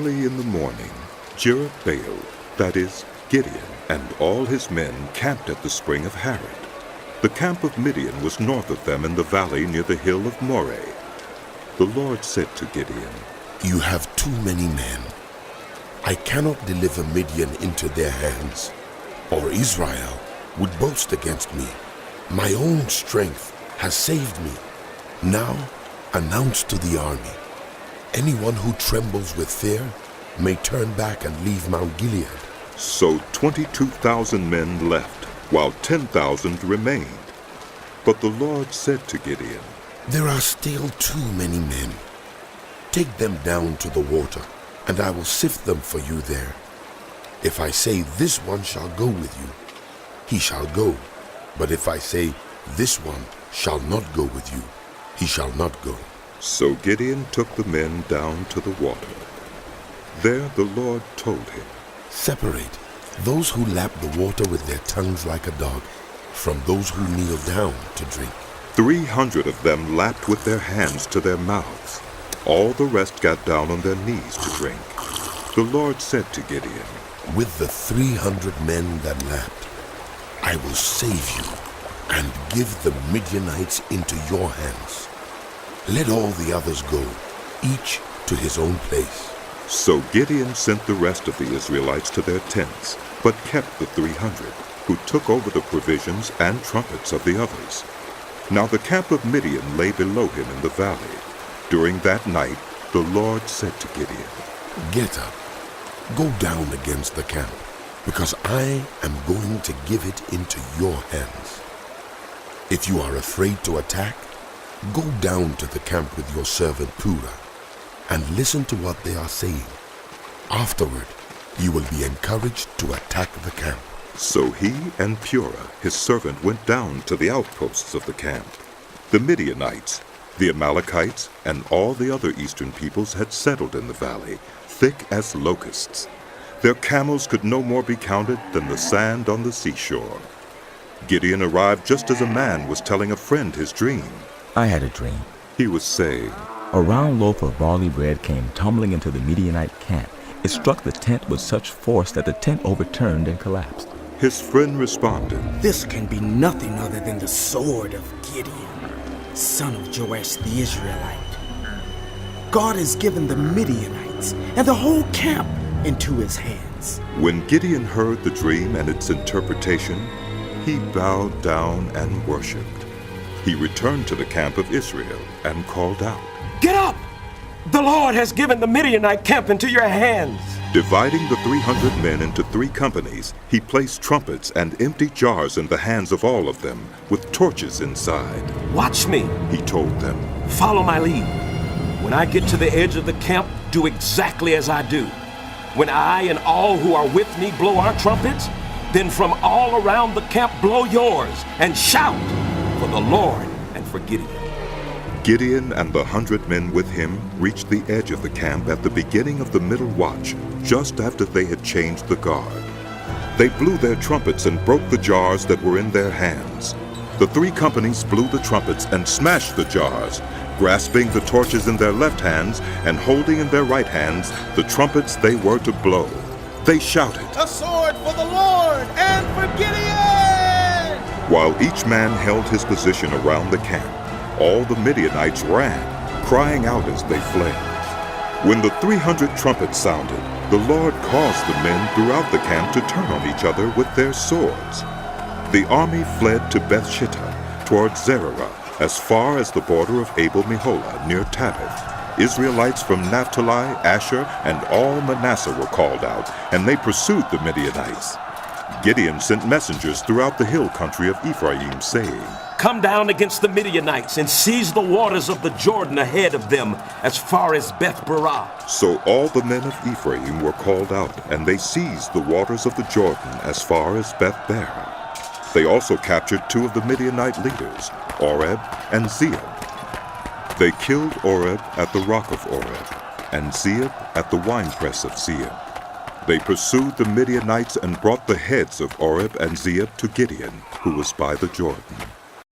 Early in the morning, Jerubbaal, that is, Gideon, and all his men camped at the spring of Harod. The camp of Midian was north of them in the valley near the hill of Moreh. The Lord said to Gideon, "You have too many men. I cannot deliver Midian into their hands, or Israel would boast against me. My own strength has saved me. Now announce to the army, anyone who trembles with fear may turn back and leave Mount Gilead." So 22,000 men left, while 10,000 remained. But the Lord said to Gideon, "There are still too many men. Take them down to the water, and I will sift them for you there. If I say this one shall go with you, he shall go. But if I say this one shall not go with you, he shall not go." So Gideon took the men down to the water. There the Lord told him, "Separate those who lap the water with their tongues like a dog from those who kneel down to drink." 300 of them lapped with their hands to their mouths. All the rest got down on their knees to drink. The Lord said to Gideon, "With the 300 men that lapped, I will save you and give the Midianites into your hands. Let all the others go, each to his own place." So Gideon sent the rest of the Israelites to their tents, but kept the 300, who took over the provisions and trumpets of the others. Now the camp of Midian lay below him in the valley. During that night the Lord said to Gideon, "Get up, go down against the camp, because I am going to give it into your hands. If you are afraid to attack, go down to the camp with your servant Purah, and listen to what they are saying. Afterward, you will be encouraged to attack the camp." So he and Purah, his servant, went down to the outposts of the camp. The Midianites, the Amalekites, and all the other eastern peoples had settled in the valley, thick as locusts. Their camels could no more be counted than the sand on the seashore. Gideon arrived just as a man was telling a friend his dream. "I had a dream. He was saying, A round loaf of barley bread came tumbling into the Midianite camp. It struck the tent with such force that the tent overturned and collapsed." His friend responded, "This can be nothing other than the sword of Gideon, son of Joash the Israelite. God has given the Midianites and the whole camp into his hands." When Gideon heard the dream and its interpretation, he bowed down and worshipped. He returned to the camp of Israel and called out, "Get up! The Lord has given the Midianite camp into your hands." Dividing the 300 men into 3 companies, he placed trumpets and empty jars in the hands of all of them, with torches inside. "Watch me," He told them. "Follow my lead. When I get to the edge of the camp, do exactly as I do. When I and all who are with me blow our trumpets, then from all around the camp blow yours, and shout for the Lord and for Gideon." Gideon and the 100 men with him reached the edge of the camp at the beginning of the middle watch, just after they had changed the guard. They blew their trumpets and broke the jars that were in their hands. The 3 companies blew the trumpets and smashed the jars, grasping the torches in their left hands and holding in their right hands the trumpets they were to blow. They shouted, "A sword for the Lord and for Gideon!" While each man held his position around the camp, all the Midianites ran, crying out as they fled. When the 300 trumpets sounded, the Lord caused the men throughout the camp to turn on each other with their swords. The army fled to Beth-shittah, toward Zererah, as far as the border of Abel-meholah near Tabbath. Israelites from Naphtali, Asher, and all Manasseh were called out, and they pursued the Midianites. Gideon sent messengers throughout the hill country of Ephraim, saying, "Come down against the Midianites and seize the waters of the Jordan ahead of them as far as Beth-barah." So all the men of Ephraim were called out, and they seized the waters of the Jordan as far as Beth-barah. They also captured 2 of the Midianite leaders, Oreb and Zeeb. They killed Oreb at the rock of Oreb, and Zeeb at the winepress of Zeeb. They pursued the Midianites and brought the heads of Oreb and Zeeb to Gideon, who was by the Jordan.